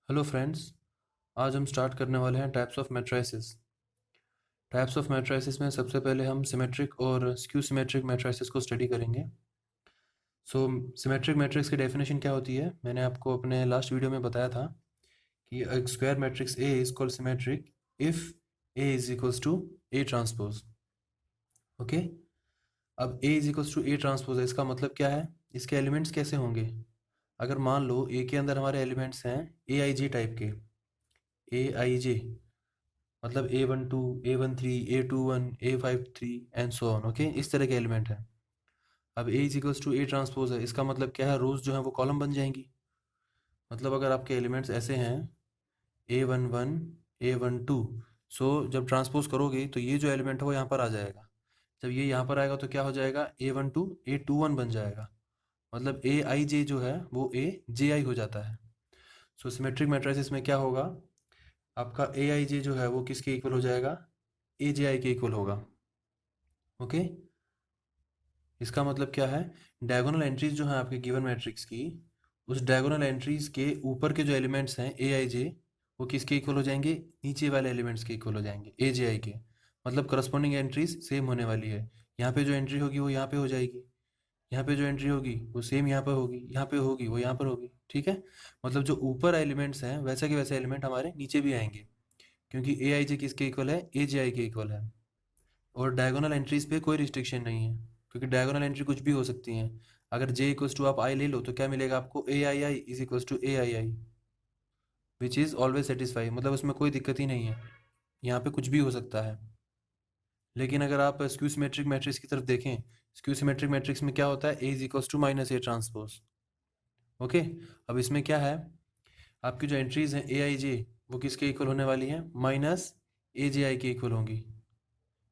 Hello friends. आज हम start करने वाले हैं types of matrices. Types of matrices में सबसे पहले हम सिमेट्रिक और स्क्यू सिमेट्रिक मैट्रिसेस को स्टडी करेंगे। सो सिमेट्रिक मैट्रिक्स की डेफिनेशन क्या होती है, मैंने आपको अपने लास्ट वीडियो में बताया था कि एक square matrix A is called symmetric if A is equals to A transpose. Okay, अब A is equals to A transpose है, इसका मतलब क्या है, इसके एलिमेंट्स कैसे होंगे। अगर मान लो ए के अंदर हमारे एलिमेंट्स हैं ए आई जे टाइप के, ए आई जे मतलब A12, A13, A21, A53 and so on. Okay, इस तरह के एलिमेंट हैं। अब A is equals to A transpose है, इसका मतलब क्या है, रोज जो है वो कॉलम बन जाएंगी। मतलब अगर आपके एलिमेंट्स ऐसे हैं A11, A12, सो जब ट्रांसपोज करोगे तो ये जो एलिमेंट है वो यहाँ पर आ जाएगा। जब ये यहाँ पर आएगा तो क्या हो जाएगा, A12 A21 बन जाएगा। मतलब ए आई जे जो है वो ए जे आई हो जाता है। सो सिमेट्रिक मैट्रिसेस में क्या होगा, आपका ए आई जे जो है वो किसके इक्वल हो जाएगा, ए जे आई के इक्वल होगा। ओके, इसका मतलब क्या है, डायगोनल एंट्रीज जो है आपके गिवन मैट्रिक्स की, उस डायगोनल एंट्रीज के ऊपर के जो एलिमेंट्स हैं ए आई जे, वो किसके इक्वल हो जाएंगे, नीचे वाले एलिमेंट्स के इक्वल हो जाएंगे, ए जे आई के। मतलब करस्पॉन्डिंग एंट्रीज सेम होने वाली है। यहाँ पे जो एंट्री होगी वो यहाँ पे हो जाएगी, यहाँ पे जो एंट्री होगी वो सेम यहाँ पे होगी, यहाँ पे होगी वो यहाँ पर होगी। ठीक है, मतलब जो ऊपर एलिमेंट्स हैं वैसा के वैसे एलिमेंट हमारे नीचे भी आएंगे, क्योंकि ए आई जे किसके इक्वल है, ए जे आई के इक्वल है। और डायगोनल एंट्रीज पे कोई रिस्ट्रिक्शन नहीं है, क्योंकि डायगोनल एंट्री कुछ भी हो सकती हैं। अगर जे इक्वल्स टू आप आई ले लो तो क्या मिलेगा आपको, A I I is equals to A I I, which is always satisfy. मतलब उसमें कोई दिक्कत ही नहीं है, यहाँ पे कुछ भी हो सकता है। लेकिन अगर आप स्क्यू सिमेट्रिक मैट्रिक्स की तरफ देखें, स्क्यू सिमेट्रिक मैट्रिक्स में क्या होता है, A is equals to minus A transpose. Okay, अब इसमें क्या है, आपकी जो एंट्रीज हैं ए आई जे वो किसके इक्वल होने वाली हैं, माइनस ए जे आई के इक्वल होंगी।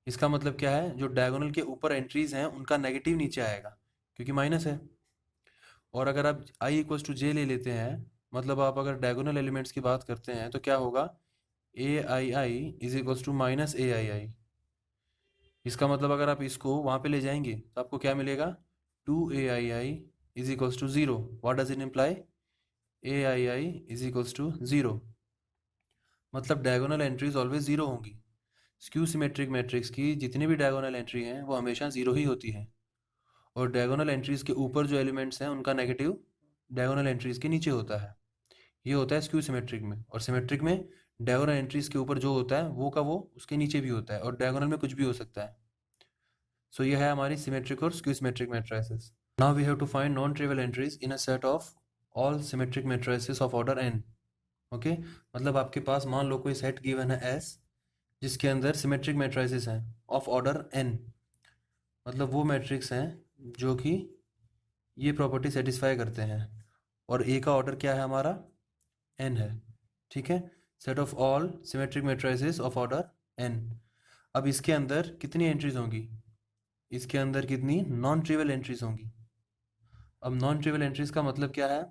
इसका मतलब क्या है, जो डायगोनल के ऊपर एंट्रीज हैं उनका नेगेटिव नीचे आएगा, क्योंकि माइनस है। और अगर आप आई इक्वल्स टू जे ले लेते हैं, मतलब आप अगर डायगोनल एलिमेंट्स की बात करते हैं तो क्या होगा, ए I I is equals to minus A I आई। इसका मतलब अगर आप इसको वहाँ पे ले जाएंगे तो आपको क्या मिलेगा, two A I I is equals to zero. What does it imply, A I I is equals to zero. मतलब डायगोनल एंट्रीज ऑलवेज ज़ीरो होंगी। स्क्यू सिमेट्रिक मैट्रिक्स की जितनी भी डायगोनल एंट्री हैं वो हमेशा ज़ीरो ही होती हैं। और डायगोनल एंट्रीज के ऊपर जो एलिमेंट्स हैं उनका नेगेटिव डायगोनल एंट्रीज के नीचे होता है। ये होता है स्क्यू सिमेट्रिक में। और सिमेट्रिक में डायगोनल एंट्रीज के ऊपर जो होता है वो का वो उसके नीचे भी होता है, और डायगोनल में कुछ भी हो सकता है। सो ये है हमारी सिमेट्रिक और skew symmetric matrices. Now we have to find non trivial entries in a set of all symmetric matrices of order n। Okay, मतलब आपके पास मान लो कोई सेट गिवन है S, जिसके अंदर सिमेट्रिक मैट्रिसेस हैं ऑफ ऑर्डर n। मतलब वो मैट्रिक्स हैं जो कि ये प्रॉपर्टी सेटिस्फाई करते हैं, और ए का ऑर्डर क्या है हमारा, n है। ठीक है, set of all symmetric matrices of order n। अब इसके अंदर कितनी एंट्रीज होंगी, इसके अंदर कितनी नॉन ट्रिवियल एंट्रीज होंगी। अब नॉन ट्रिवियल एंट्रीज का मतलब क्या है,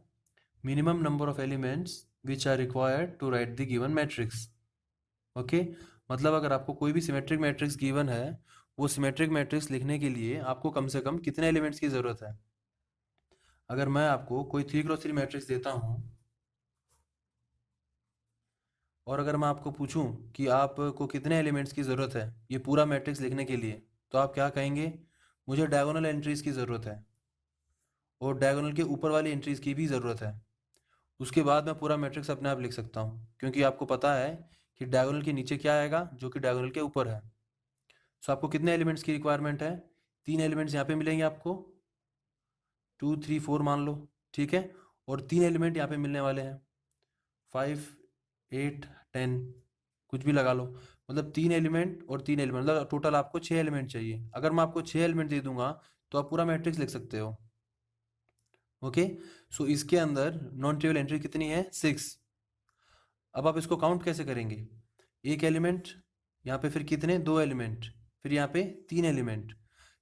minimum number of elements which are required to write the given matrix. Okay, मतलब अगर आपको कोई भी सिमेट्रिक मैट्रिक्स गिवन है, वो सिमेट्रिक मैट्रिक्स लिखने के लिए आपको कम से कम कितने एलिमेंट्स की ज़रूरत है। अगर मैं आपको कोई 3x3 मैट्रिक्स देता हूँ, और अगर मैं आपको पूछूं कि आपको कितने एलिमेंट्स की ज़रूरत है ये पूरा मैट्रिक्स लिखने के लिए, तो आप क्या कहेंगे, मुझे डायगोनल एंट्रीज़ की ज़रूरत है, और डायगोनल के ऊपर वाली एंट्रीज़ की भी ज़रूरत है। उसके बाद मैं पूरा मैट्रिक्स अपने आप लिख सकता हूँ, क्योंकि आपको पता है कि डायगोनल के नीचे क्या आएगा जो कि डायगोनल के ऊपर है। सो आपको कितने एलिमेंट्स की रिक्वायरमेंट है, 3 एलिमेंट्स यहाँ पे मिलेंगे आपको, 2, 3, 4 मान लो। ठीक है, और 3 एलिमेंट यहाँ पे मिलने वाले हैं, 5, 8, 10, कुछ भी लगा लो। मतलब 3 एलिमेंट और 3 एलिमेंट, मतलब टोटल आपको 6 एलिमेंट चाहिए। अगर मैं आपको 6 एलिमेंट दे दूंगा तो आप पूरा मैट्रिक्स लिख सकते हो। ओके, सो इसके अंदर नॉन ट्रिवियल एंट्री कितनी है, 6। अब आप इसको काउंट कैसे करेंगे, एक एलिमेंट, यहाँ पे फिर कितने, 2 एलिमेंट, फिर यहाँ पे 3 एलिमेंट।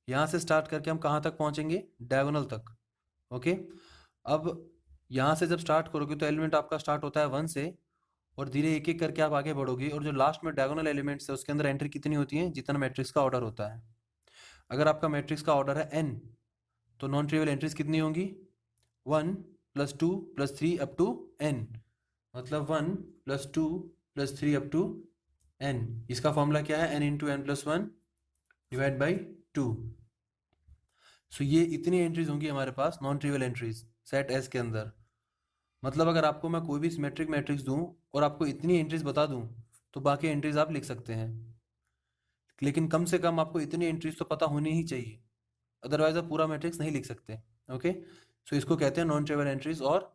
यहाँ से स्टार्ट करके हम कहाँ तक पहुँचेंगे, डायगोनल तक। ओके, अब यहाँ से जब स्टार्ट करोगे तो एलिमेंट आपका स्टार्ट होता है 1 से, और धीरे एक एक करके आप आगे बढ़ोगे, और जो लास्ट में डायगोनल एलिमेंट्स है उसके अंदर एंट्री कितनी होती है, जितना मैट्रिक्स का ऑर्डर होता है। अगर आपका मैट्रिक्स का ऑर्डर है n, तो नॉन ट्रिवियल एंट्रीज कितनी होंगी, 1 + 2 + 3 अप टू n। मतलब 1 + 2 + 3 अप टू n। इसका फॉर्मूला क्या है? n × n+1 divide by 2। सो ये इतनी एंट्रीज होंगी हमारे पास, non trivial entries set S के अंदर। मतलब अगर आपको मैं कोई भी सिमेट्रिक मैट्रिक्स दूं और आपको इतनी एंट्रीज बता दूं तो बाकी एंट्रीज आप लिख सकते हैं, लेकिन कम से कम आपको इतनी एंट्रीज तो पता होनी ही चाहिए, अदरवाइज आप पूरा मैट्रिक्स नहीं लिख सकते। ओके, सो इसको कहते हैं नॉन ट्रिवियल एंट्रीज और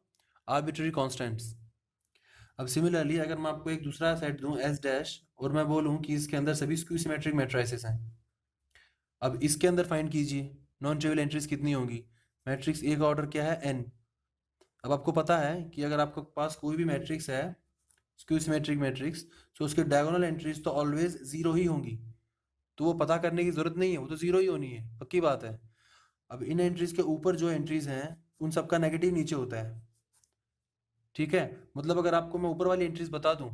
आर्बिट्ररी कांस्टेंट्स। अब सिमिलरली अगर मैं आपको एक दूसरा सेट दूं एस डैश और मैं बोलूं कि इसके अंदर सभी स्क्यू सिमेट्रिक मैट्रिसेस हैं, अब इसके अंदर फाइंड कीजिए नॉन ट्रिवियल एंट्रीज कितनी होंगी। मैट्रिक्स ए का ऑर्डर क्या है? n। अब आपको पता है कि अगर आपके पास कोई भी मैट्रिक्स है स्क्यू सिमेट्रिक मैट्रिक्स, तो उसके डायगोनल एंट्रीज तो ऑलवेज जीरो ही होंगी, तो वो पता करने की जरूरत नहीं है, वो तो जीरो ही होनी है, पक्की बात है। अब इन एंट्रीज के ऊपर जो एंट्रीज हैं उन सबका नेगेटिव नीचे होता है, ठीक है। मतलब अगर आपको मैं ऊपर वाली एंट्रीज बता दूं,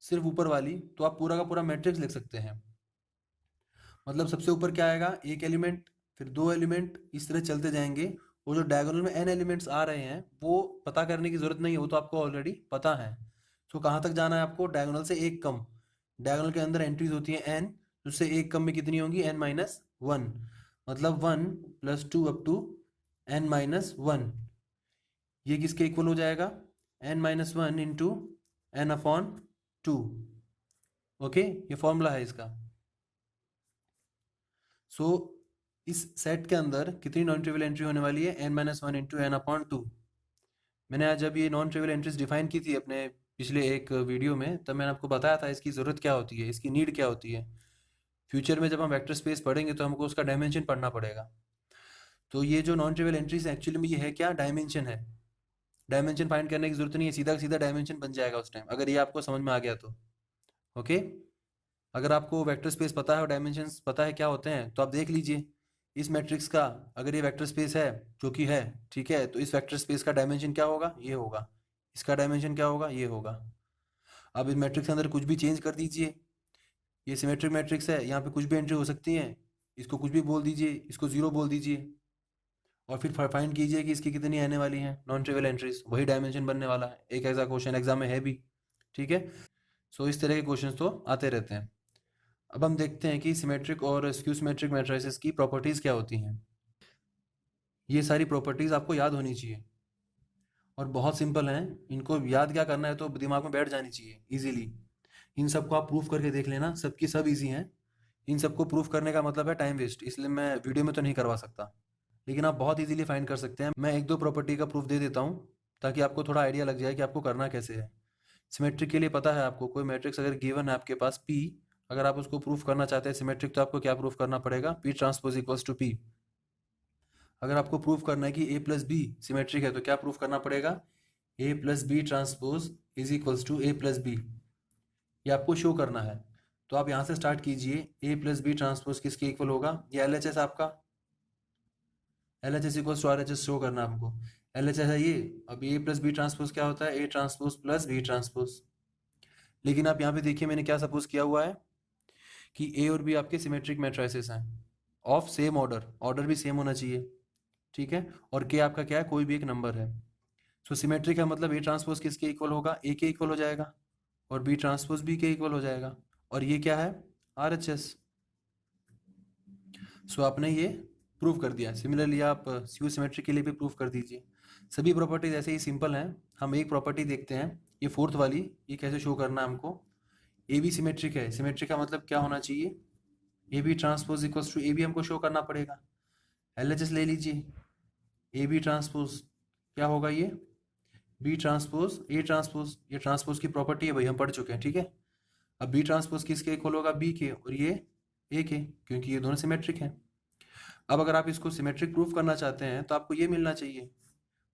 सिर्फ ऊपर वाली, तो आप पूरा का पूरा मैट्रिक्स लिख सकते हैं। मतलब सबसे ऊपर क्या आएगा? एक एलिमेंट, फिर दो एलिमेंट, इस तरह चलते जाएंगे। वो जो डायगोनल में n एलिमेंट्स आ रहे हैं वो पता करने की जरूरत नहीं है, वो तो आपको ऑलरेडी पता है। तो कहाँ तक जाना है आपको? डायगोनल से एक कम। डायगोनल के अंदर एंट्रीज होती हैं n, तो उससे एक कम में कितनी होंगी? n-1। मतलब 1 + 2 अप टू n-1। ये किसके इक्वल हो जाएगा? n-1 into n/2। ओके, ये फॉर्मूला है इसका। सो इस सेट के अंदर कितनी नॉन ट्रिवियल एंट्री होने वाली है? n-1 into n/2। मैंने आज जब ये नॉन ट्रिवियल एंट्रीज डिफाइन की थी अपने पिछले एक वीडियो में, तब मैंने आपको बताया था इसकी ज़रूरत क्या होती है, इसकी नीड क्या होती है। फ्यूचर में जब हम वेक्टर स्पेस पढ़ेंगे तो हमको उसका डायमेंशन पढ़ना पड़ेगा। तो ये जो नॉन ट्रिवियल एंट्रीज एक्चुअली में ये है क्या? डायमेंशन है। डायमेंशन फाइंड करने की जरूरत नहीं है, सीधा सीधा डायमेंशन बन जाएगा उस टाइम, अगर ये आपको समझ में आ गया तो। ओके, अगर आपको वेक्टर स्पेस पता है और डायमेंशंस पता है क्या होते हैं, तो आप देख लीजिए इस मैट्रिक्स का, अगर ये वेक्टर स्पेस है जो कि है, ठीक है, तो इस वेक्टर स्पेस का डायमेंशन क्या होगा? ये होगा। इसका डायमेंशन क्या होगा? ये होगा। अब इस मैट्रिक्स के अंदर कुछ भी चेंज कर दीजिए, ये सिमेट्रिक मैट्रिक्स है, यहाँ पे कुछ भी एंट्री हो सकती है, इसको कुछ भी बोल दीजिए, इसको जीरो बोल दीजिए, और फिर फाइंड कीजिए कि इसकी कितनी आने वाली हैं नॉन ट्रिवियल एंट्रीज, वही डायमेंशन बनने वाला है। एक ऐसा क्वेश्चन एग्जाम में है भी, ठीक है। सो इस तरह के क्वेश्चंस तो आते रहते हैं। अब हम देखते हैं कि सिमेट्रिक और स्क्यू सिमेट्रिक मैट्रिसेस की प्रॉपर्टीज़ क्या होती हैं। ये सारी प्रॉपर्टीज़ आपको याद होनी चाहिए और बहुत सिंपल हैं, इनको याद क्या करना है, तो दिमाग में बैठ जानी चाहिए इजीली। इन सबको आप प्रूफ करके देख लेना, सबकी सब इजी हैं। इन सबको प्रूफ करने का मतलब है टाइम वेस्ट, इसलिए मैं वीडियो में तो नहीं करवा सकता, लेकिन आप बहुत इजीली फाइंड कर सकते हैं। मैं एक दो प्रॉपर्टी का प्रूफ दे देता हूँ ताकि आपको थोड़ा आइडिया लग जाए कि आपको करना कैसे है। सिमेट्रिक के लिए पता है आपको, कोई मैट्रिक्स अगर गिवन है आपके पास P, अगर आप उसको प्रूफ करना चाहते हैं सिमेट्रिक, तो आपको क्या प्रूफ करना पड़ेगा? P transpose equals to P। अगर आपको प्रूफ करना है कि A + B सिमेट्रिक है, तो क्या प्रूफ करना पड़ेगा? A + B transpose is equals to A + B। ये आपको शो करना है, तो आप यहाँ से स्टार्ट कीजिए। A + B ट्रांसपोज किसके इक्वल होगा? ये LHS आपका, LHS equals to RHS show करना है हमको। LHS है ये। अब A + B ट्रांसपोज क्या होता है? A transpose + B transpose. लेकिन आप यहाँ पे देखिए मैंने क्या सपोज किया हुआ है कि A और B आपके सिमेट्रिक मैट्रिसेस हैं ऑफ सेम ऑर्डर, ऑर्डर भी सेम होना चाहिए, ठीक है। और K आपका क्या है? कोई भी एक नंबर है। सो सिमेट्रिक है मतलब A ट्रांसपोज किसके इक्वल होगा? A के इक्वल हो जाएगा, और B ट्रांसपोज B के इक्वल हो जाएगा। और ये क्या है? RHS। सो आपने ये प्रूव कर दिया। सिमिलरली आप स्क्यू सिमेट्रिक के लिए भी प्रूव कर दीजिए। सभी प्रॉपर्टीज ऐसे ही सिंपल हैं। हम एक प्रॉपर्टी देखते हैं, ये फोर्थ वाली, ये कैसे शो करना है हमको। ए बी सिमेट्रिक है, सिमेट्रिक का मतलब क्या होना चाहिए? A B transpose equals to A B हमको शो करना पड़ेगा। LHS ले लीजिए, ए बी ट्रांसपोज क्या होगा? ये बी ट्रांसपोज ए ट्रांसपोज, ये ट्रांसपोज की प्रॉपर्टी है भाई, हम पढ़ चुके हैं, ठीक है। अब बी ट्रांसपोज किसके इक्वल होगा? बी के, और ये ए के, क्योंकि ये दोनों सिमेट्रिक हैं। अब अगर आप इसको सिमेट्रिक प्रूफ करना चाहते हैं तो आपको ये मिलना चाहिए,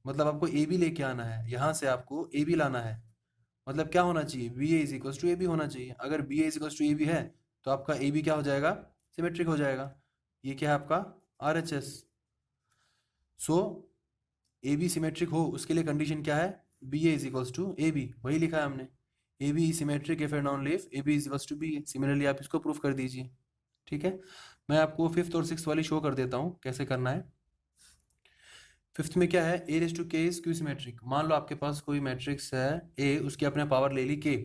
मतलब आपको ए बी लेके आना है, यहाँ से आपको ए बी लाना है। मतलब क्या होना चाहिए? B A is equals to A B होना चाहिए। अगर B A is equals to A B है तो आपका ए बी क्या हो जाएगा? सिमेट्रिक हो जाएगा। ये क्या है आपका? RHS। So A B symmetric हो उसके लिए कंडीशन क्या है? B A is equals to A B, वही लिखा है हमने। A B symmetric if and only if A B is equals to B A. Similarly आप इसको प्रूफ कर दीजिए, ठीक है। मैं आपको फिफ्थ और सिक्स वाली शो कर देता हूँ कैसे करना है। फिफ्थ में क्या है, ए रेस टू के इज क्यू सिमेट्रिक। मान लो आपके पास कोई मैट्रिक्स है ए, उसकी आपने पावर ले ली के।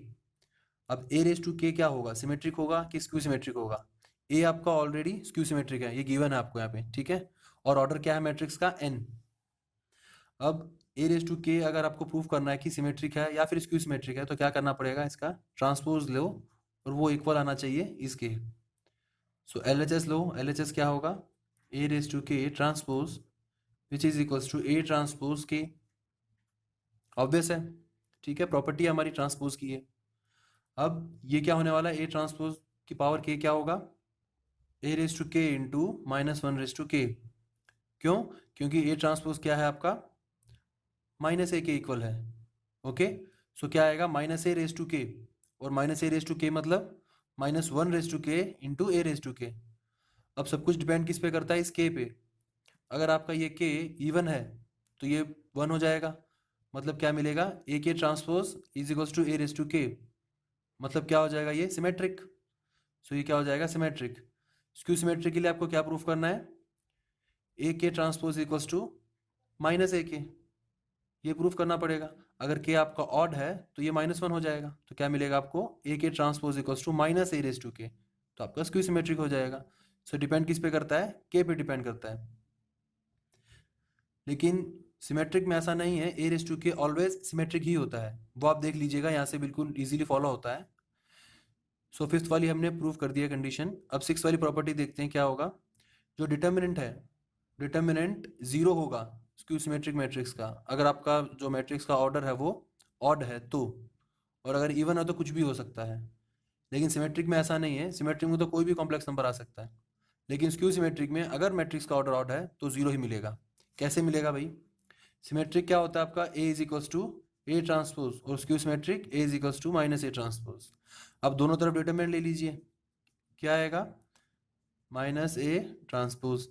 अब ए रेस टू के क्या होगा, सिमेट्रिक होगा कि स्क्यू सिमेट्रिक होगा? ए आपका ऑलरेडी स्क्यू सिमेट्रिक है, ये गिवन है आपको यहाँ पे, ठीक है। और ऑर्डर क्या है मैट्रिक्स का, एन। अब ए रेस टू के अगर आपको प्रूव करना है कि सिमेट्रिक है या फिर स्क्यू सिमेट्रिक है, तो क्या करना पड़ेगा, इसका ट्रांसपोज लो और वो इक्वल आना चाहिए इसके। सो एल एच एस लो, एल एच एस क्या होगा, A raise to K transpose which is equals to A transpose K. Obvious है, ठीक है, प्रॉपर्टी हमारी ट्रांसपोज की है। अब ये क्या होने वाला है, ए ट्रांसपोज की पावर के क्या होगा, A raise to K into minus one raise to K. क्यों? क्योंकि ए ट्रांसपोज क्या है आपका, माइनस ए के इक्वल है। ओके, सो क्या आएगा, माइनस ए रेस टू के, और minus A raise to K मतलब minus one raise to K into A raise to के। अब सब कुछ डिपेंड किस पे करता है, इस के पे। अगर आपका ये के इवन है तो ये वन हो जाएगा, मतलब क्या मिलेगा, A K transpose is equals to A raise to K, मतलब क्या हो जाएगा, ये सिमेट्रिक। सो ये क्या हो जाएगा, सिमेट्रिक। स्क्यू सिमेट्रिक के लिए आपको क्या प्रूफ करना है, ए K transpose equals to minus ए के, ये प्रूफ करना पड़ेगा। अगर के आपका ऑड है तो ये माइनस वन हो जाएगा, तो क्या मिलेगा आपको, A K transpose equals to minus A raise to K, तो आपका स्क्यू सिमेट्रिक हो जाएगा। सो डिपेंड किस पे करता है, के पे डिपेंड करता है। लेकिन सिमेट्रिक में ऐसा नहीं है, ए रेस टू के ऑलवेज सिमेट्रिक ही होता है, वो आप देख लीजिएगा, यहाँ से बिल्कुल इजीली फॉलो होता है। सो फिफ्थ वाली हमने प्रूव कर दिया कंडीशन। अब सिक्स वाली प्रॉपर्टी देखते हैं क्या होगा। जो डिटर्मिनेंट है, डिटर्मिनेंट जीरो होगा स्क्यू सिमेट्रिक मैट्रिक्स का, अगर आपका जो मैट्रिक्स का ऑर्डर है वो ऑड है तो, और अगर इवन है तो कुछ भी हो सकता है। लेकिन सिमेट्रिक में ऐसा नहीं है, सिमेट्रिक में तो कोई भी कॉम्प्लेक्स नंबर आ सकता है, लेकिन स्क्यू सिमेट्रिक में अगर मैट्रिक्स का ऑर्डर ऑड है तो जीरो ही मिलेगा। कैसे मिलेगा भाई, सिमेट्रिक क्या होता है आपका, A is equals to A transpose, और skew symmetric A is equals to minus A transpose. अब दोनों तरफ डिटरमिनेंट ले लीजिए, क्या आएगा, माइनस ए ट्रांसपोज।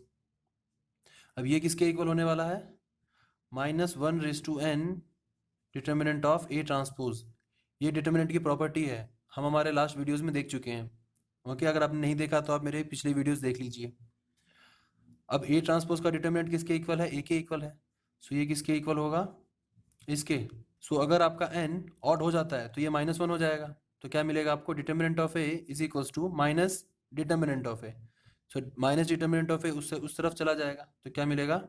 अब ये किसके इक्वल होने वाला है, minus one raise to N determinant of A transpose. ये डिटर्मिनेंट की प्रॉपर्टी है, हम हमारे लास्ट वीडियोस में देख चुके हैं। ओके, अगर आपने नहीं देखा तो आप मेरे पिछले वीडियोस देख लीजिए। अब ए ट्रांसपोज का डिटर्मिनेंट किसके इक्वल है, ए के इक्वल है। सो ये किसके इक्वल होगा, इसके। सो अगर आपका एन ऑड हो जाता है तो ये माइनस वन हो जाएगा, तो क्या मिलेगा आपको, determinant of A is equals to minus determinant of A. So minus determinant of A उससे उस तरफ चला जाएगा, तो क्या मिलेगा,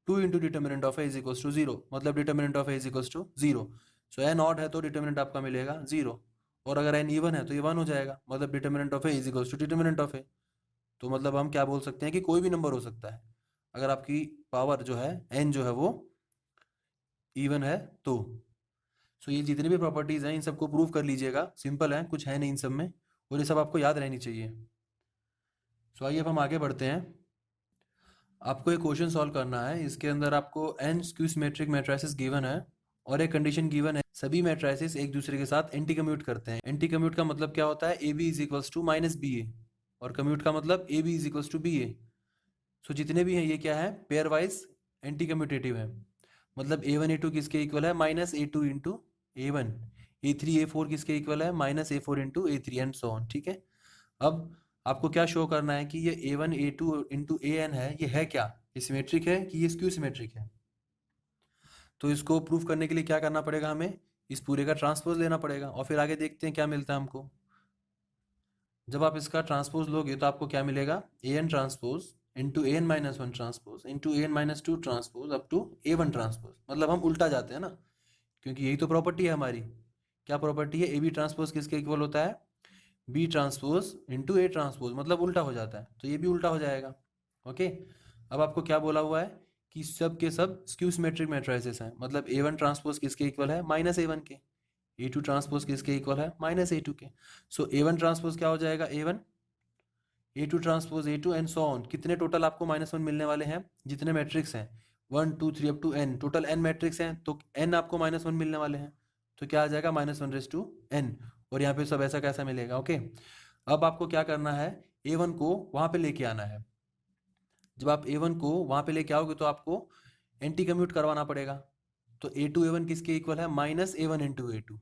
two into determinant of A is equals to zero, मतलब determinant of A is equals to zero. So n odd है तो डिटर्मिनेंट आपका मिलेगा जीरो, और अगर एन इवन है तो ये वन हो जाएगा, मतलब determinant of A is equals to determinant of A. तो मतलब हम क्या बोल सकते हैं कि कोई भी नंबर हो सकता है अगर आपकी पावर जो है एन जो है वो इवन है तो। सो ये जितनी भी प्रॉपर्टीज हैं इन सबको प्रूव कर लीजिएगा, सिंपल है, कुछ है नहीं इन सब में, और ये सब आपको याद रहनी चाहिए। सो आइए अब हम आगे बढ़ते हैं। आपको एक क्वेश्चन सॉल्व करना है, इसके अंदर आपको N skew symmetric matrices given है और एक कंडीशन गिवन है, सभी मैट्रिसेस एक दूसरे के साथ एंटी कम्यूट करते हैं। एंटी कम्यूट का मतलब क्या होता है, A B is equals to minus B A, और कम्यूट का मतलब A B is equals to B A. So जितने भी हैं ये क्या है, पेयर वाइज एंटी कम्यूटेटिव है, मतलब ए वन ए टू किसके इक्वल है, minus A two into A one, A three A four किसके इक्वल है, minus A four into A three, and so on, ठीक है। अब आपको क्या शो करना है कि ये ए one A two into A N है, ये है क्या, ये सिमेट्रिक है कि ये स्क्यू सिमेट्रिक है। तो इसको प्रूफ करने के लिए क्या करना पड़ेगा, हमें इस पूरे का ट्रांसपोज लेना पड़ेगा, और फिर आगे देखते हैं क्या मिलता है हमको। जब आप इसका ट्रांसपोज लोगे तो आपको क्या मिलेगा, A n transpose into A n minus one transpose into A n minus two transpose up to A one transpose, मतलब हम उल्टा जाते हैं ना, क्योंकि यही तो प्रॉपर्टी है हमारी। क्या प्रॉपर्टी है, ए बी ट्रांसपोज किसके इक्वल होता है, B transpose into A transpose, मतलब उल्टा हो जाता है, तो ये भी उल्टा हो जाएगा। ओके, अब आपको क्या बोला हुआ है कि सब के सब स्क्यू सिमेट्रिक मैट्रिसेस हैं, मतलब ए वन ट्रांसपोज किसके इक्वल है, माइनस ए वन के, ए टू ट्रांसपोज किसके इक्वल है, माइनस ए टू के। सो ए वन ट्रांसपोज क्या हो जाएगा, A one, A two transpose A two, and so on. कितने टोटल आपको माइनस वन मिलने वाले हैं, जितने मैट्रिक्स हैं, one two three up to n, total n matrix हैं, तो एन आपको माइनस वन मिलने वाले हैं, तो क्या आ जाएगा, minus one raise to N, और यहाँ पे सब ऐसा कैसा मिलेगा। ओके, अब आपको क्या करना है, ए वन को वहाँ पे लेके आना है। जब आप ए वन को वहाँ पे लेके आओगे तो आपको एंटी कम्यूट करवाना पड़ेगा, तो ए टू ए वन किसके इक्वल है, minus A one into A two,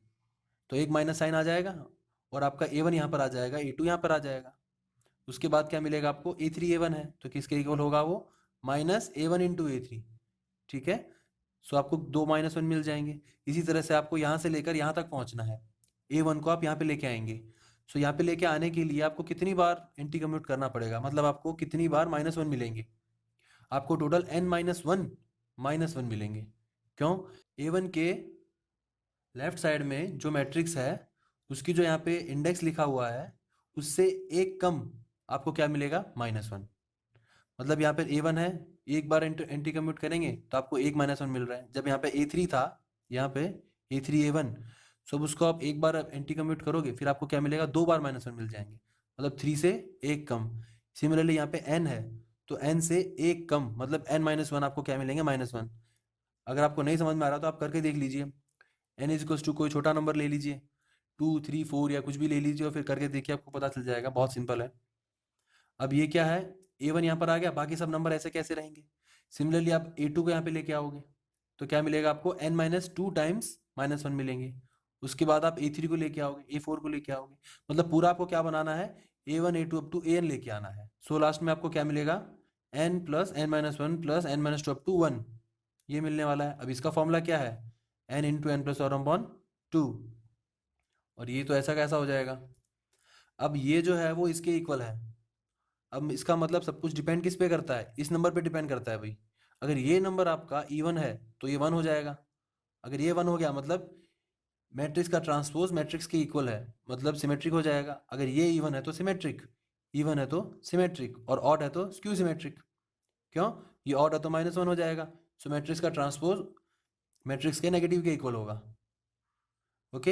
तो एक माइनस साइन आ जाएगा, और आपका ए वन यहाँ पर आ जाएगा, ए टू यहाँ पर आ जाएगा। उसके बाद क्या मिलेगा आपको, ए थ्री ए वन है तो किसके इक्वल होगा वो, minus A one into A three, ठीक है। सो आपको 2 -1 मिल जाएंगे। इसी तरह से आपको यहाँ से लेकर यहाँ तक पहुँचना है, A1 को आप यहाँ पे लेके आएंगे। सो यहाँ पे लेके आने के लिए आपको कितनी बार एंटी कम्यूट करना पड़ेगा, मतलब आपको कितनी बार -1 मिलेंगे, आपको टोटल n-1 मिलेंगे। क्यों? A1 के लेफ्ट साइड में जो मैट्रिक्स है उसकी जो यहाँ पे इंडेक्स लिखा हुआ है उससे एक कम आपको क्या मिलेगा, -1। मतलब यहाँ पे A1 है, एक बार एंटी कम्यूट करेंगे तो आपको एक -1 मिल रहा है। जब यहाँ पे A3 था, यहाँ पे A3 A1, सब उसको आप एक बार एंटी कम्यूट करोगे फिर आपको क्या मिलेगा, 2 बार -1 मिल जाएंगे, मतलब 3 से एक कम। सिमिलरली यहाँ पे n है तो n से एक कम मतलब n-1 आपको क्या मिलेंगे, -1। अगर आपको नहीं समझ में आ रहा तो आप करके देख लीजिए। n इज इक्वल्स टू कोई छोटा नंबर ले लीजिए, 2, 3, 4 या कुछ भी ले लीजिए और फिर करके देखिए, आपको पता चल जाएगा, बहुत सिंपल है। अब ये क्या है, A1 यहाँ पर आ गया, बाकी सब नंबर ऐसे कैसे रहेंगे। सिमिलरली आप A2 को यहाँ पे लेके आओगे तो क्या मिलेगा आपको, n-2 टाइम्स -1 मिलेंगे। उसके बाद आप A3 को लेके आओगे, A4 को लेके आओगे, मतलब पूरा आपको क्या बनाना है, A1 A2 up to AN लेके आना है। सो लास्ट में आपको क्या मिलेगा, n plus n-1 plus n-2 up to 1, ये मिलने वाला है। अब इसका फॉर्मूला क्या है, n इंटू एन प्लस और अपॉन 2, और ये तो ऐसा कैसा हो जाएगा। अब ये जो है वो इसके इक्वल है। अब इसका मतलब सब कुछ डिपेंड किस पे करता है, इस नंबर पे डिपेंड करता है भाई। अगर ये नंबर आपका इवन है तो ये 1 हो जाएगा। अगर ये 1 हो गया मतलब मैट्रिक्स का ट्रांसपोज मैट्रिक्स के इक्वल है, मतलब सिमेट्रिक हो जाएगा। अगर ये इवन है तो सिमेट्रिक, इवन है तो सिमेट्रिक, और ऑड है तो स्क्यू सिमेट्रिक। क्यों? ये ऑड है तो -1 हो जाएगा। सो मैट्रिक्स का ट्रांसपोज मैट्रिक्स के नेगेटिव के इक्वल होगा। ओके,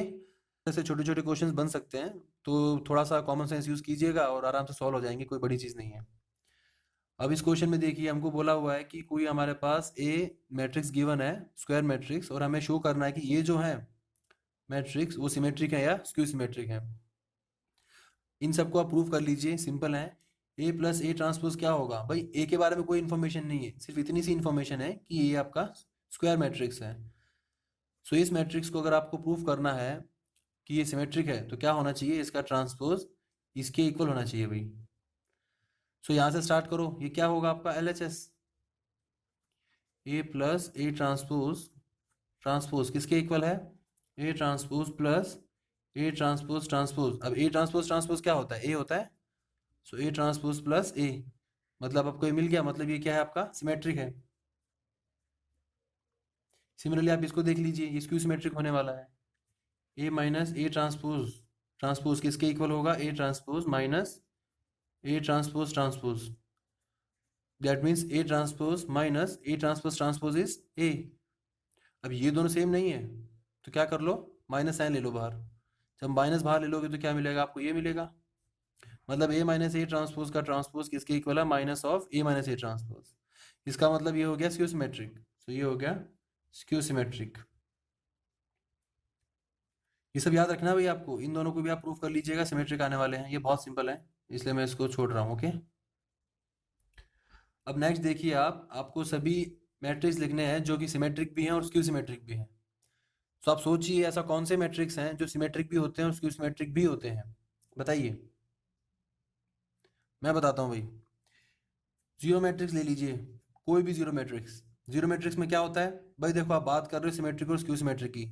ऐसे छोटे छोटे क्वेश्चंस बन सकते हैं, तो थोड़ा सा कॉमन सेंस यूज कीजिएगा और आराम से सॉल्व हो जाएंगे, कोई बड़ी चीज़ नहीं है। अब इस क्वेश्चन में देखिए, हमको बोला हुआ है कि कोई हमारे पास ए मैट्रिक्स गिवन है, स्क्वायर मैट्रिक्स, और हमें शो करना है कि ये जो है मैट्रिक्स वो सिमेट्रिक है या स्क्यू सिमेट्रिक है। इन सबको आप प्रूव कर लीजिए, सिंपल है। ए प्लस ए ट्रांसपोज क्या होगा भाई, ए के बारे में कोई इन्फॉर्मेशन नहीं है, सिर्फ इतनी सी इन्फॉर्मेशन है कि ये आपका स्क्वायर मैट्रिक्स है। सो इस मैट्रिक्स को अगर आपको प्रूव करना है कि ये सिमेट्रिक है तो क्या होना चाहिए, इसका ट्रांसपोज इसके इक्वल होना चाहिए भाई। सो यहाँ से स्टार्ट करो, ये क्या होगा आपका LHS, A plus A transpose, transpose किसके इक्वल है, A transpose plus A transpose transpose. अब ए ट्रांसपोज ट्रांसपोज क्या होता है, ए होता है। सो ए ट्रांसपोज प्लस ए, मतलब आपको ये मिल गया, मतलब ये क्या है आपका सिमेट्रिक है। सिमिलरली आप इसको देख लीजिए, ये स्क्यू सिमेट्रिक होने वाला है। ए माइनस ए ट्रांसपोज ट्रांसपोज किसके इक्वल होगा, A transpose minus A transpose transpose, that means A transpose minus A transpose transpose is a. अब ये दोनों सेम नहीं है तो क्या कर लो, -n ले लो बाहर। जब माइनस बाहर ले लोगे तो क्या मिलेगा आपको, ये मिलेगा। मतलब ए माइनस ए ट्रांसपोज का ट्रांसपोज किसके इक्वल है, minus of A minus A transpose. इसका मतलब ये हो गया स्क्यू सिमेट्रिक। तो ये हो गया स्क्यू सिमेट्रिक। ये सब याद रखना भाई आपको, इन दोनों को भी आप प्रूफ कर लीजिएगा, सिमेट्रिक आने वाले हैं, ये बहुत सिंपल है, इसलिए मैं इसको छोड़ रहा हूँ। ओके, अब नेक्स्ट देखिए, आपको सभी मैट्रिक्स लिखने हैं जो कि सिमेट्रिक भी हैं और स्क्यू सिमेट्रिक भी हैं। तो आप सोचिए ऐसा कौन से मैट्रिक्स हैं जो सिमेट्रिक भी होते हैं और स्क्यू सिमेट्रिक भी होते हैं, बताइए। मैं बताता हूँ भाई, जीरो मैट्रिक्स ले लीजिए, कोई भी जीरो मैट्रिक्स। जीरो मैट्रिक्स में क्या होता है भाई, देखो आप बात कर रहे हो सिमेट्रिक और स्क्यू सिमेट्रिक की,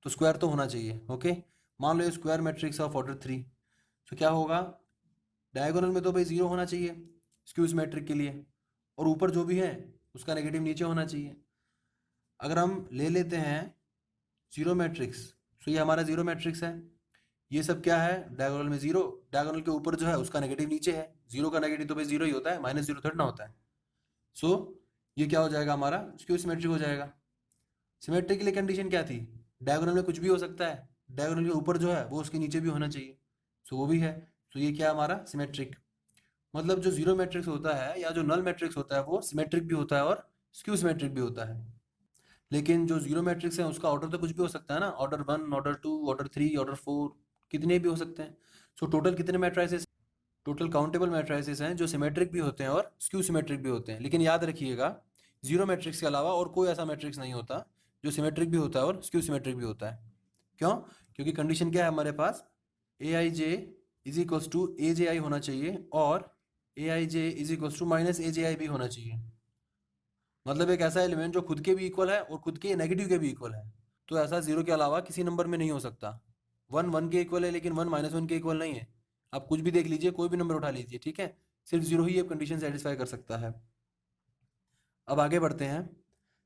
तो स्क्वायर तो होना चाहिए। ओके, मान लो ये स्क्वायर मैट्रिक्स ऑफ ऑर्डर 3, तो क्या होगा, डायगोनल में तो भाई 0 होना चाहिए स्क्यू सिमेट्रिक के लिए, और ऊपर जो भी है उसका नेगेटिव नीचे होना चाहिए। अगर हम ले लेते हैं जीरो मैट्रिक्स, तो ये हमारा जीरो मैट्रिक्स है, ये सब क्या है, डायगोनल में 0, डायगोनल के ऊपर जो है उसका नेगेटिव नीचे है। 0 का नेगेटिव तो भाई 0 ही होता है, -0 थोड़ा ना होता है। सो ये क्या हो जाएगा, हमारा स्क्यू सिमेट्रिक हो जाएगा। सिमेट्रिक के लिए कंडीशन क्या थी, डायगोनल में कुछ भी हो सकता है, डायगोनल के ऊपर जो है वो उसके नीचे भी होना चाहिए। सो वो भी है, तो ये क्या हमारा सिमेट्रिक। मतलब जो जीरो मैट्रिक्स होता है या जो नल मैट्रिक्स होता है वो सिमेट्रिक भी होता है और स्क्यू सिमेट्रिक भी होता है। लेकिन जो जीरो मैट्रिक्स है उसका ऑर्डर तो कुछ भी हो सकता है ना, ऑर्डर 1, ऑर्डर 2, ऑर्डर 3, ऑर्डर 4, कितने भी हो सकते हैं। सो टोटल कितने मैट्राइसेस, टोटल काउंटेबल मैट्राइसेस हैं जो सिमेट्रिक भी होते हैं और स्क्यू सिमेट्रिक भी होते हैं। लेकिन याद रखिएगा, जीरो मैट्रिक्स के अलावा और कोई ऐसा मैट्रिक्स नहीं होता जो सिमेट्रिक भी होता है और स्क्यू सिमेट्रिक भी होता है। क्यों? क्योंकि कंडीशन क्या है हमारे पास, ए आई जे इज इक्वल्स टू ए जे आई होना चाहिए और ए आई जे इज इक्वल्स टू -ए जे आई भी होना चाहिए। मतलब एक ऐसा एलिमेंट जो खुद के भी इक्वल है और खुद के नेगेटिव के भी इक्वल है। तो ऐसा जीरो के अलावा किसी नंबर में नहीं हो सकता। वन वन के इक्वल है लेकिन वन माइनस वन के इक्वल नहीं है। आप कुछ भी देख लीजिए, कोई भी नंबर उठा लीजिए, ठीक है, सिर्फ जीरो ही ये कंडीशन सेटिस्फाई कर सकता है। अब आगे बढ़ते हैं।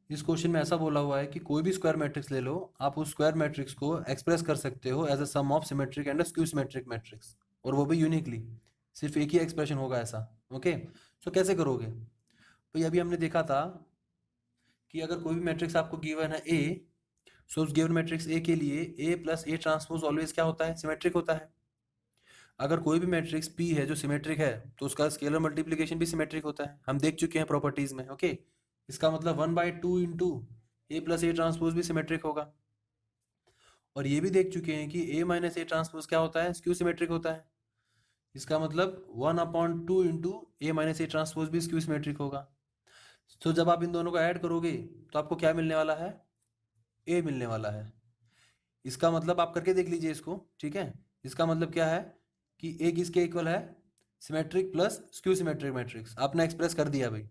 इस क्वेश्चन में ऐसा बोला हुआ है कि कोई भी स्क्वायर मैट्रिक्स ले लो, आप उस स्क्वायर मैट्रिक्स को एक्सप्रेस कर सकते हो as a sum of symmetric and skew symmetric matrix, और वो भी यूनिकली। सिर्फ एक ही एक्सप्रेशन होगा ऐसा। ओके, सो कैसे करोगे? तो ये अभी हमने देखा था कि अगर कोई भी मैट्रिक्स आपको गिवन है ए, सो उस गिवन मैट्रिक्स ए के लिए ए प्लस ए ट्रांसपोज ऑलवेज क्या होता है? सिमेट्रिक होता है। अगर कोई भी मैट्रिक्स पी है जो सिमेट्रिक है, तो उसका स्केलर मल्टीप्लिकेशन भी सिमेट्रिक होता है। हम देख चुके हैं प्रॉपर्टीज में। ओके, इसका मतलब 1/2 into A plus A transpose भी सिमेट्रिक होगा। और ये भी देख चुके हैं कि ए माइनस ए ट्रांसपोज क्या होता है? स्क्यू सिमेट्रिक होता है। इसका मतलब 1/2 into A minus A transpose भी स्क्यू सिमेट्रिक होगा। तो जब आप इन दोनों को ऐड करोगे तो आपको क्या मिलने वाला है? ए मिलने वाला है। इसका मतलब आप करके देख लीजिए इसको, ठीक है। इसका मतलब क्या है कि ए किसके इक्वल है? Symmetric plus skew symmetric matrix. आपने एक्सप्रेस कर दिया भाई।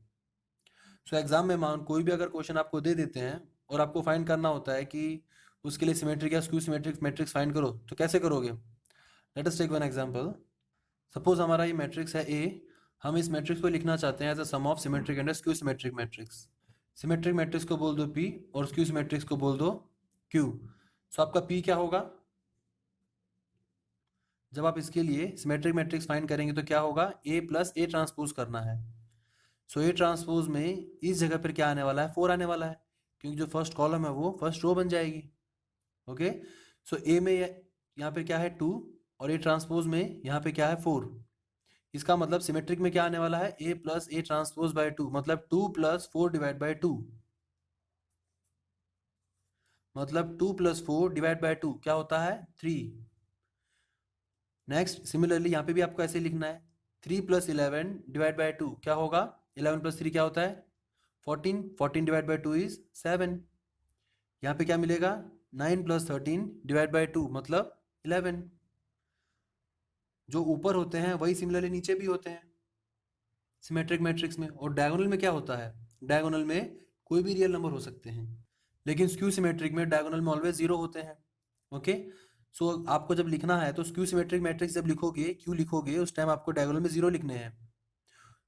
सो एग्जाम में मान कोई भी अगर क्वेश्चन आपको दे देते हैं और आपको फाइंड करना होता है कि उसके लिए सिमेट्रिक या स्क्यू सिमेट्रिक मैट्रिक्स फाइंड करो, तो कैसे करोगे? Let us take one example. Suppose हमारा ये मैट्रिक्स है ए। हम इस मैट्रिक्स को लिखना चाहते हैं as a sum of symmetric and skew symmetric matrix. Symmetric matrix को बोल दो पी और स्क्यू सिमेट्रिक्स को बोल दो क्यू। सो आपका पी क्या होगा? जब आप इसके लिए सिमेट्रिक मैट्रिक्स फाइंड करेंगे तो क्या होगा? ए प्लस ए ट्रांसपोज करना है। सो ए ट्रांसपोज में इस जगह पर क्या आने वाला है? 4 आने वाला है, क्योंकि जो फर्स्ट कॉलम है वो फर्स्ट रो बन जाएगी। ओके, सो ए में यहाँ पे क्या है? 2, और ए ट्रांसपोज में यहाँ पे क्या है? 4। इसका मतलब सिमेट्रिक में क्या आने वाला है? ए प्लस ए ट्रांसपोज बाय 2, मतलब 2 प्लस 4 डिवाइड बाय 2। मतलब 2 प्लस 4 डिवाइड बाय 2 क्या होता है? 3। नेक्स्ट, सिमिलरली यहाँ पे भी आपको ऐसे लिखना है। 3 प्लस 11 डिवाइड बाय 2 क्या होगा? 11 प्लस 3 क्या होता है? 14। 14 डिवाइड बाय 2 इज 7। यहाँ पे क्या मिलेगा? 9 प्लस 13 डिवाइड बाय 2 मतलब 11। जो ऊपर होते हैं वही सिमिलरली नीचे भी होते हैं सिमेट्रिक मैट्रिक्स में। और डायगोनल में क्या होता है? डायगोनल में कोई भी रियल नंबर हो सकते हैं, लेकिन स्क्यू सिमेट्रिक में डायगोनल में ऑलवेज जीरो होते हैं। ओके, सो आपको जब लिखना है तो स्क्यू सिमेट्रिक मैट्रिक्स जब लिखोगे, क्यू लिखोगे, उस टाइम आपको डायगोनल में जीरो लिखने हैं।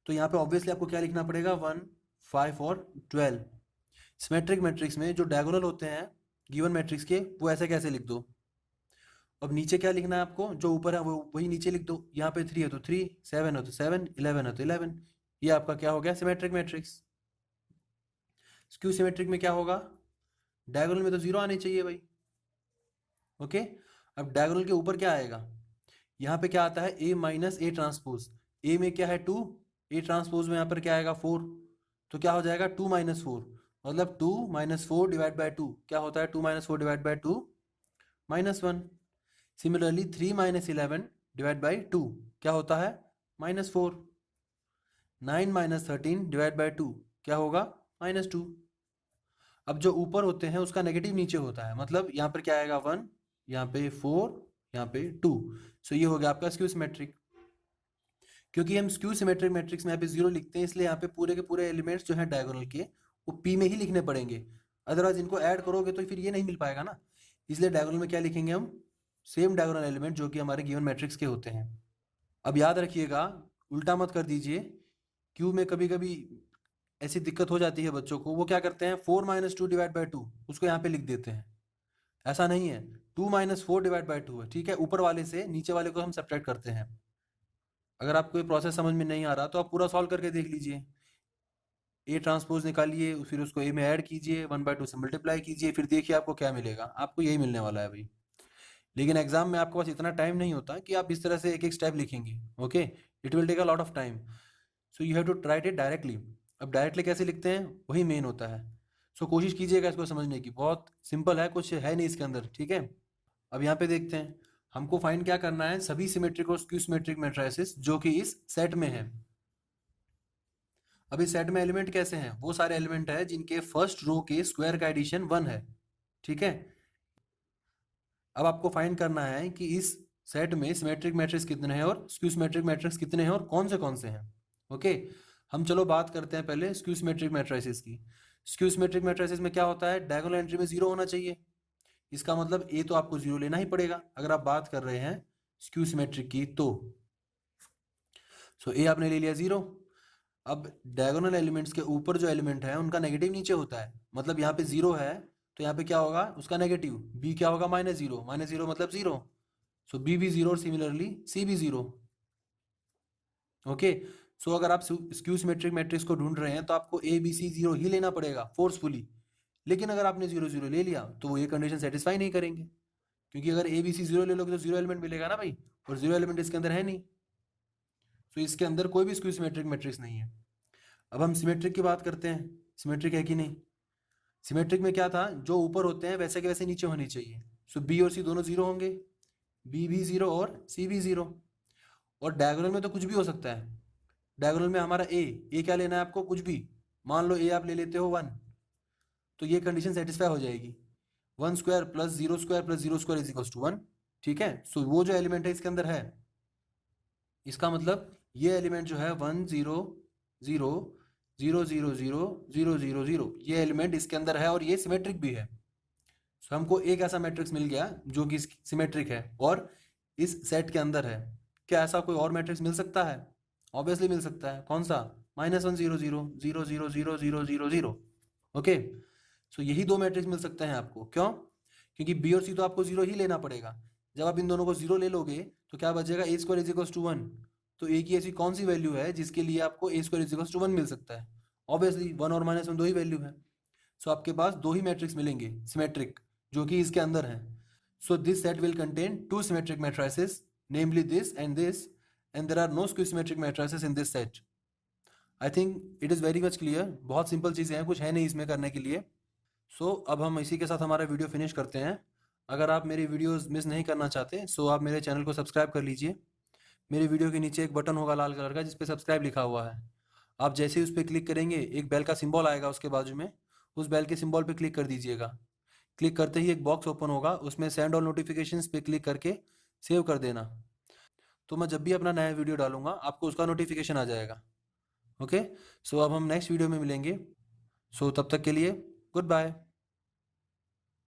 तो यहाँ पे ऑब्वियसली आपको क्या लिखना पड़ेगा? 1, 5 और 12। सिमेट्रिक मैट्रिक्स में जो डायगोनल होते हैं गिवन मैट्रिक्स के, वो ऐसे कैसे लिख दो। अब नीचे क्या लिखना है आपको? जो ऊपर है वो वही नीचे लिख दो। यहाँ पे 3 है तो 3, 7 है तो 7, 11 है तो 11। ये आपका क्या हो गया? Symmetric matrix. स्क्यू सिमेट्रिक में क्या होगा? डायगोनल में तो जीरो आने चाहिए भाई। ओके, अब डायगोनल के ऊपर क्या आएगा? यहाँ पे क्या आता है? ए माइनस ए ट्रांसपोज। ए में क्या है? 2। ए ट्रांसपोज में यहाँ पर क्या आएगा? 4। तो क्या हो जाएगा? 2 माइनस 4, मतलब 2 माइनस 4 डिवाइड बाय 2 क्या होता है? 2 minus 4 divide by 2 -1। Similarly 3 minus 11 divide by 2 क्या होता है? -4। 9 माइनस 13 डिवाइड बाई 2 क्या होगा? -2। अब जो ऊपर होते हैं उसका नेगेटिव नीचे होता है, मतलब यहाँ पर क्या आएगा? 1, यहाँ पे 4, यहाँ पे 2। सो ये हो गया आपका स्क्यू सिमेट्रिक। क्योंकि हम स्क्यू सिमेट्रिक मैट्रिक्स में यहाँ पे जीरो लिखते हैं, इसलिए यहाँ पे पूरे के पूरे एलिमेंट्स जो है डायगोनल के, वो पी में ही लिखने पड़ेंगे। अदरवाइज इनको ऐड करोगे तो फिर ये नहीं मिल पाएगा ना। इसलिए डायगोनल में क्या लिखेंगे हम? सेम डायगोनल एलिमेंट जो कि हमारे गिवन मैट्रिक्स के होते हैं। अब याद रखिएगा, उल्टा मत कर दीजिए। क्यू में कभी कभी ऐसी दिक्कत हो जाती है बच्चों को, वो क्या करते हैं? 4 माइनस 2 डिवाइड बाई 2 उसको यहाँ पे लिख देते हैं। ऐसा नहीं है, 2 माइनस 4 डिवाइड बाई 2 है, ठीक है। ऊपर वाले से नीचे वाले को हम सेपरेट करते हैं। अगर आपको ये प्रोसेस समझ में नहीं आ रहा तो आप पूरा सॉल्व करके देख लीजिए। ए ट्रांसपोज निकालिए, फिर उसको ए में ऐड कीजिए, 1/2 से मल्टीप्लाई कीजिए, फिर देखिए आपको क्या मिलेगा। आपको यही मिलने वाला है भाई। लेकिन एग्जाम में आपके पास इतना टाइम नहीं होता कि आप इस तरह से एक एक स्टेप लिखेंगे। Okay, it will take a lot of time, so you have to write it directly. अब डायरेक्टली कैसे लिखते हैं वही मेन होता है। सो कोशिश कीजिएगा इसको समझने की, बहुत सिंपल है, कुछ है नहीं इसके अंदर, ठीक है। अब यहाँ पे देखते हैं, हमको फाइंड क्या करना है? सभी सिमेट्रिक और स्क्यू सिमेट्रिक मैट्रिसेस जो कि इस सेट में है। अब इस सेट में एलिमेंट कैसे हैं? वो सारे एलिमेंट है जिनके फर्स्ट रो के स्क्वायर का एडिशन 1 है, ठीक है। अब आपको फाइंड करना है कि इस सेट में सिमेट्रिक मैट्रिक्स कितने हैं और स्क्यू सिमेट्रिक मैट्रिक्स कितने हैं और कौन से हैं। ओके, हम चलो बात करते हैं पहले स्क्यू सिमेट्रिक मैट्रिसेस की। स्क्यू सिमेट्रिक मैट्रिसेस में क्या होता है, डायगोनल एंट्री में 0 होना चाहिए। इसका मतलब ए तो आपको 0 लेना ही पड़ेगा अगर आप बात कर रहे हैं स्क्यू सिमेट्रिक की तो। सो ए आपने ले लिया 0। अब डायगोनल एलिमेंट्स के ऊपर जो एलिमेंट है उनका नेगेटिव नीचे होता है, मतलब यहाँ पे 0 है तो यहाँ पे क्या होगा उसका नेगेटिव, बी क्या होगा -0, -0 मतलब 0। सो बी भी 0 और सिमिलरली सी भी 0। ओके, सो अगर आप स्क्यू सिमेट्रिक मैट्रिक्स को ढूंढ रहे हैं तो आपको ए बी सी 0 ही लेना पड़ेगा फोर्सफुली। लेकिन अगर आपने 0 0 ले लिया तो वो ये कंडीशन सेटिस्फाई नहीं करेंगे, क्योंकि अगर ए बी सी 0 ले लोगे तो 0 एलिमेंट मिलेगा ना भाई, और 0 एलिमेंट इसके अंदर है नहीं। तो इसके अंदर कोई भी स्क्यू सिमेट्रिक मैट्रिक्स नहीं है। अब हम सिमेट्रिक की बात करते हैं, सिमेट्रिक है कि नहीं। सिमेट्रिक में क्या था, जो ऊपर होते हैं वैसे के वैसे नीचे होने चाहिए। सो बी और सी दोनों 0 होंगे, बी भी 0 और सी भी 0। और डायगोनल में तो कुछ भी हो सकता है। डायगोनल में हमारा ए क्या लेना है आपको, कुछ भी। मान लो ए आप ले लेते हो 1, तो ये कंडीशन सेटिस्फाई हो जाएगी। 1 square plus 0 square plus 0 square is equals to 1। ठीक है, सो वो जो एलिमेंट है इसके अंदर है, इसका मतलब ये एलिमेंट जो है 1 0 0 0 0 0 0 0 0, ये एलिमेंट इसके अंदर है और ये सिमेट्रिक भी है। सो हमको एक ऐसा मैट्रिक्स मिल गया जो कि सिमेट्रिक है और इस सेट के अंदर है। क्या ऐसा कोई और मैट्रिक्स मिल सकता है? ऑब्वियसली मिल सकता है। कौन सा? -1 0 0 0 0 0 0 0 0। ओके, सो यही दो मैट्रिक्स मिल सकते हैं आपको। क्यों? क्योंकि बी और सी तो आपको 0 ही लेना पड़ेगा। जब आप इन दोनों को 0 ले लोगे तो क्या बचेगा, ए स्क्वायर इज इक्वल्स टू 1। तो ए की ऐसी कौन सी वैल्यू है जिसके लिए आपको ए स्क्वायर इज इक्वल्स टू 1 मिल सकता है? ऑब्वियसली 1 और -1 दो ही वैल्यू है। सो आपके पास दो ही मैट्रिक्स मिलेंगे सिमेट्रिक, जो कि इसके अंदर है। So this set will contain two symmetric matrices, namely this, and there are no skew symmetric matrices in this set. I think it is very much clear. बहुत सिंपल चीज़ें हैं, कुछ है नहीं इसमें करने के लिए। सो अब हम इसी के साथ हमारा वीडियो फिनिश करते हैं। अगर आप मेरी वीडियोस मिस नहीं करना चाहते सो आप मेरे चैनल को सब्सक्राइब कर लीजिए। मेरे वीडियो के नीचे एक बटन होगा लाल कलर का जिस पे सब्सक्राइब लिखा हुआ है। आप जैसे ही उस पर क्लिक करेंगे एक बेल का सिंबल आएगा उसके बाजू में, उस बेल के सिंबल पे क्लिक कर दीजिएगा। क्लिक करते ही एक बॉक्स ओपन होगा, उसमें सेंड ऑल नोटिफिकेशंस पे क्लिक करके सेव कर देना। तो मैं जब भी अपना नया वीडियो डालूंगा आपको उसका नोटिफिकेशन आ जाएगा। ओके, सो अब हम नेक्स्ट वीडियो में मिलेंगे। सो तब तक के लिए गुड बाय।